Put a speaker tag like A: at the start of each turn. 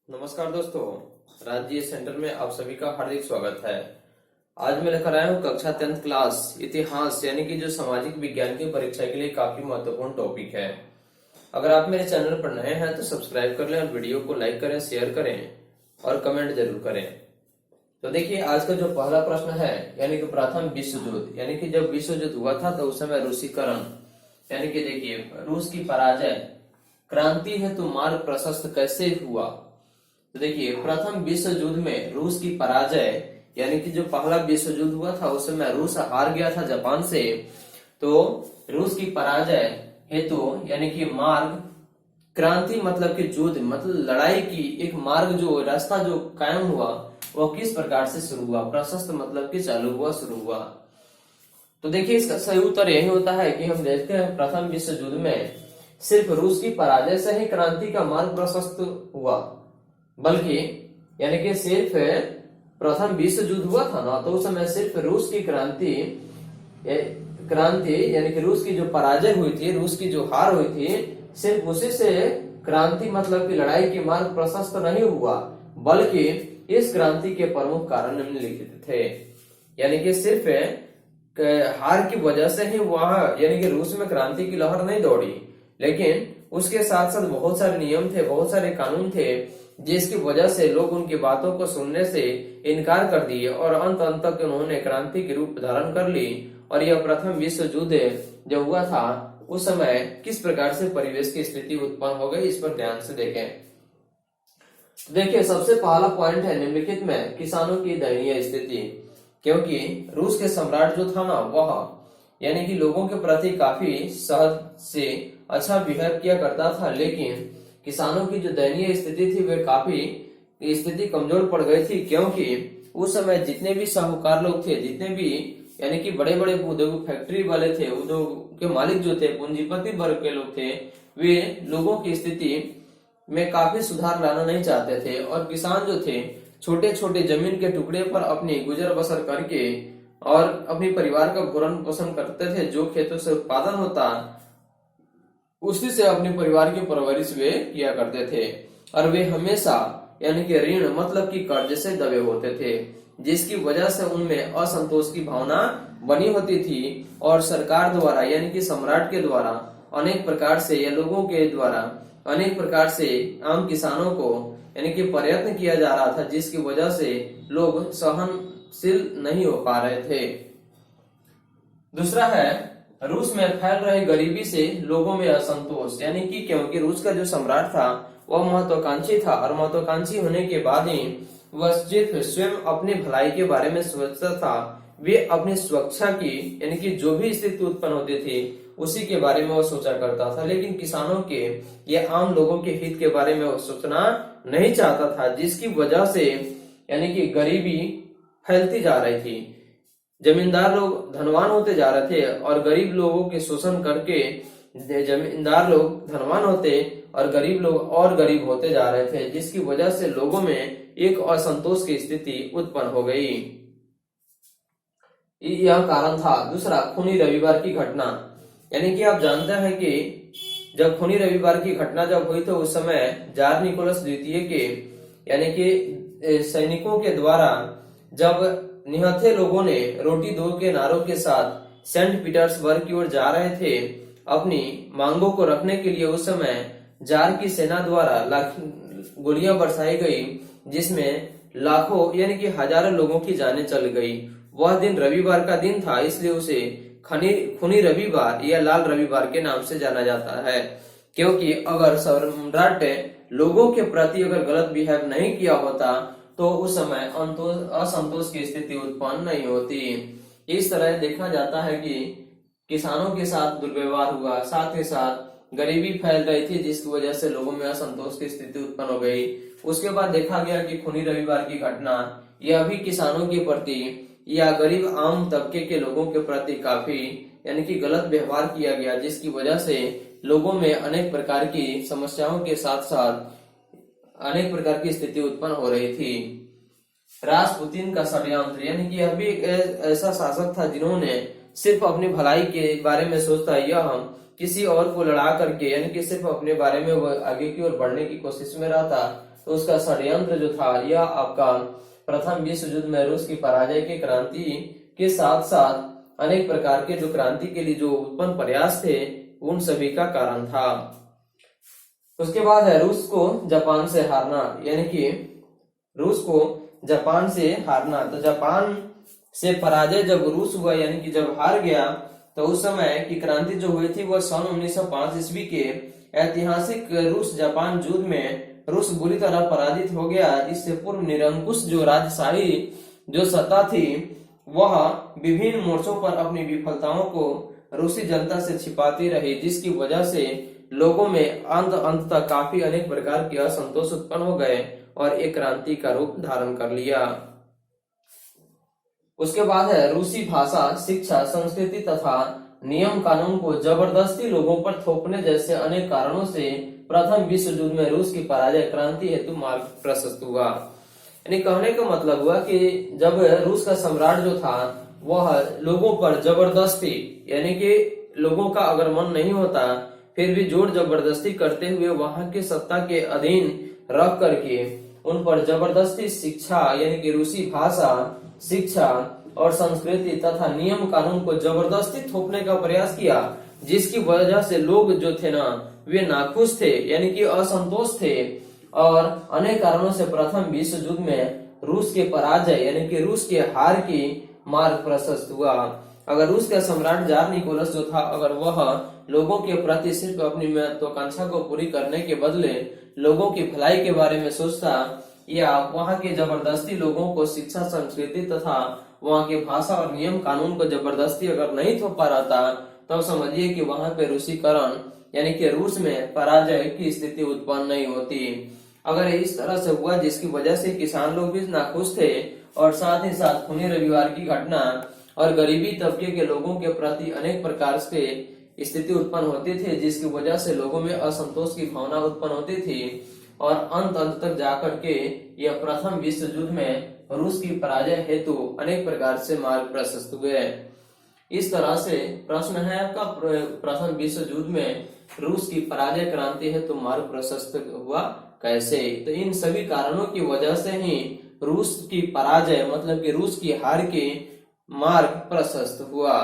A: नमस्कार दोस्तों, राज्य सेंटर में आप सभी का हार्दिक स्वागत है। आज मैं लेकर आया हूँ कक्षा 10th क्लास इतिहास यानी कि जो सामाजिक विज्ञान की परीक्षा के लिए काफी महत्वपूर्ण टॉपिक है। अगर आप मेरे चैनल पर नए हैं तो सब्सक्राइब कर लें और वीडियो को लाइक करें, शेयर करें और कमेंट जरूर करें। तो देखिए, आज का जो पहला प्रश्न है यानी कि प्रथम विश्व युद्ध, यानी कि जब विश्व युद्ध हुआ था तो उस समय रूसीकरण यानी कि देखिए रूस की पराजय, क्रांति हेतु मार्ग प्रशस्त कैसे हुआ। तो देखिए, प्रथम विश्व युद्ध में रूस की पराजय यानी कि जो पहला विश्व युद्ध हुआ था उस समय रूस हार गया था जापान से। तो रूस की पराजय हेतु यानी कि मार्ग, क्रांति मतलब कि युद्ध मतलब लड़ाई की एक मार्ग, जो रास्ता जो कायम हुआ वह किस प्रकार से शुरू हुआ। प्रशस्त मतलब कि चालू हुआ, शुरू हुआ। तो देखिए, इसका सही उत्तर यही होता है कि हम देखते हैं प्रथम विश्व युद्ध में सिर्फ रूस की पराजय से ही क्रांति का मार्ग प्रशस्त हुआ, बल्कि यानी कि सिर्फ प्रथम विश्व युद्ध हुआ था ना तो उस समय सिर्फ रूस की क्रांति यानी कि रूस की जो पराजय हुई थी, रूस की जो हार हुई थी, सिर्फ उसी से क्रांति मतलब कि लड़ाई के मार्ग प्रशस्त नहीं हुआ, बल्कि इस क्रांति के प्रमुख कारण निम्नलिखित थे। यानी कि सिर्फ हार की वजह से ही वहां यानी कि रूस में क्रांति की लहर नहीं दौड़ी, लेकिन उसके साथ साथ बहुत सारे नियम थे, बहुत सारे कानून थे, जिसकी वजह से लोग उनकी बातों को सुनने से इनकार कर दिए और अंत तक उन्होंने क्रांति के रूप धारण कर ली। और यह प्रथम विश्व युद्ध जब हुआ था उस समय किस प्रकार से परिवेश की स्थिति उत्पन्न हो गई, इस पर ध्यान से देखें। देखिए, सबसे पहला पॉइंट है निम्नलिखित में किसानों की दयनीय स्थिति। क्योंकि रूस के सम्राट जो था ना वह यानी कि लोगों के प्रति काफी सहज से अच्छा बिहेव किया करता था, लेकिन किसानों की जो दयनीय स्थिति थी वे काफी स्थिति कमजोर पड़ गई थी। क्योंकि उस समय जितने भी साहूकार लोग थे, जितने भी यानी कि बड़े बड़े उद्योग फैक्ट्री वाले थे, उद्योग के मालिक जो थे, पूंजीपति वर्ग के लोग थे, वे लोगों की स्थिति में काफी सुधार लाना नहीं चाहते थे। और किसान जो थे छोटे छोटे जमीन के टुकड़े पर अपनी गुजर बसर करके और अपने परिवार का भरण पोषण करते थे। जो खेतों से उत्पादन होता उसी से अपने परिवार की परवरिश वे किया करते थे, और वे हमेशा यानी कि ऋण मतलब कि कर्ज से दबे होते थे, जिसकी वजह से उनमें असंतोष की भावना बनी होती थी। और सरकार द्वारा यानी कि सम्राट के द्वारा अनेक प्रकार से या लोगों के द्वारा अनेक प्रकार से आम किसानों को यानी कि प्रयत्न किया जा रहा था, जिसकी वजह से लोग सहनशील नहीं हो पा रहे थे। दूसरा है रूस में फैल रही गरीबी से लोगों में असंतोष। यानी कि क्योंकि रूस का जो सम्राट था वह महत्वाकांक्षी था, और महत्वाकांक्षी होने के बाद ही वह सिर्फ स्वयं अपनी भलाई के बारे में सोचता था। वे अपनी सुरक्षा की यानी कि जो भी स्थिति उत्पन्न होती थी उसी के बारे में वह सोचा करता था, लेकिन किसानों के या आम लोगों के हित के बारे में वह सोचना नहीं चाहता था, जिसकी वजह से यानी कि गरीबी फैलती जा रही थी। जमींदार लोग धनवान होते जा रहे थे और गरीब लोगों के शोषण करके जमींदार लोग धनवान होते और गरीब लोग और गरीब होते जा रहे थे, जिसकी वजह से लोगों में एक असंतोष की स्थिति उत्पन्न हो गई। यह कारण था। दूसरा, खूनी रविवार की घटना। यानी कि आप जानते हैं कि जब खूनी रविवार की घटना जब हुई तो उस समय जार निकोलस द्वितीय के यानी कि सैनिकों के द्वारा जब निहत्थे लोगों ने रोटी दो के नारों के साथ सेंट पीटर्सबर्ग की ओर जा रहे थे अपनी मांगों को रखने के लिए, उस समय जार की सेना द्वारा गोलियां बरसाई गई, जिसमें लाखों यानी कि हजारों लोगों की जानें चली गई। वह दिन रविवार का दिन था, इसलिए उसे खूनी रविवार या लाल रविवार के नाम से जाना जाता है। क्योंकि अगर सम्राट लोगों के प्रति अगर गलत बिहेव नहीं किया होता तो उस समय असंतोष की स्थिति उत्पन्न नहीं होती। इस तरह देखा जाता है कि किसानों के साथ दुर्व्यवहार हुआ, साथ ही साथ गरीबी फैल रही थी, जिसकी वजह से लोगों में असंतोष की स्थिति उत्पन्न हो गई। उसके बाद देखा गया कि खूनी रविवार की घटना यह भी किसानों के प्रति या गरीब आम तबके के लोगों के प्रति काफी यानी कि गलत व्यवहार किया गया, जिसकी वजह से लोगों में अनेक प्रकार की समस्याओं के साथ साथ अनेक प्रकार की स्थिति उत्पन्न हो रही थी। रासपुतीन का षड्यंत्र। यानी कि यह भी ऐसा शासक था जिन्होंने सिर्फ अपनी भलाई के बारे में सोचता, यह हम किसी और को लड़ा करके यानी कि सिर्फ अपने बारे में वो आगे की ओर बढ़ने की कोशिश में रहा था। उसका षड्यंत्र जो था यह आपका प्रथम विश्व युद्ध में रूस की पराजय की क्रांति के साथ साथ अनेक प्रकार के जो क्रांति के लिए जो उत्पन्न प्रयास थे उन सभी का कारण था। उसके बाद है रूस को जापान से हारना, यानी कि रूस को जापान से हारना। तो जापान से पराजय जब रूस हुआ, यानी कि जब हार गया, तो उस समय की क्रांति जो हुई थी वह सन 1905 ईस्वी के ऐतिहासिक रूस जापान युद्ध में रूस बुरी तरह पराजित हो गया। इससे पूर्व निरंकुश जो राजशाही जो सत्ता थी वह विभिन्न मोर्चों पर अपनी विफलताओं को रूसी जनता से छिपाती रही, जिसकी वजह से लोगों में अंत तक काफी अनेक प्रकार के असंतोष उत्पन्न हो गए और एक क्रांति का रूप धारण कर लिया। उसके बाद है रूसी भाषा, शिक्षा, संस्कृति तथा नियम कानून को जबरदस्ती लोगों पर थोपने जैसे अनेक कारणों से प्रथम विश्व युद्ध में रूस की पराजय क्रांति हेतु मार्ग प्रशस्त हुआ। यानी कहने का मतलब हुआ कि जब रूस का सम्राट जो था वह लोगों पर जबरदस्ती, यानी कि लोगों का अगर मन नहीं होता फिर भी जोर जबरदस्ती करते हुए वहां के सत्ता के अधीन रख करके उन पर जबरदस्ती शिक्षा, यानी कि रूसी भाषा, शिक्षा और संस्कृति तथा नियम कानून को जबरदस्ती थोपने का प्रयास किया, जिसकी वजह से लोग जो थे ना वे नाखुश थे, यानी कि असंतोष थे और अनेक कारणों से प्रथम विश्व युद्ध में रूस के पराजय यानी कि रूस के हार की मार्ग प्रशस्त हुआ। अगर रूस का सम्राट जार निकोलस जो था, अगर वह लोगों के प्रति सिर्फ अपनी महत्वाकांक्षा को पूरी करने के बदले लोगों की भलाई के बारे में सोचता या वहां के जबरदस्ती लोगों को शिक्षा, संस्कृति तथा वहां के भाषा और नियम कानून को जबरदस्ती अगर नहीं थोप पा रहा था, तब समझिए कि वहां पे रूसीकरण यानी कि रूस में पराजय की स्थिति उत्पन्न नहीं होती। अगर इस तरह से हुआ जिसकी वजह से किसान लोग भी नाखुश थे और साथ ही साथ खूनी रविवार की घटना और गरीबी तबके के लोगों के प्रति अनेक प्रकार से स्थिति उत्पन्न होती थी, जिसकी वजह से लोगों में असंतोष की भावना उत्पन्न होती थी और अंत तक जाकर के यह प्रथम विश्व युद्ध में रूस की पराजय हेतु अनेक प्रकार से मार्ग प्रशस्त हुए। इस तरह से प्रश्न है आपका, प्रथम विश्व युद्ध में रूस की पराजय क्रांति हेतु मार्ग प्रशस्त हुआ कैसे? तो इन सभी कारणों की वजह से ही रूस की पराजय मतलब कि रूस की हार की मार्ग प्रशस्त हुआ।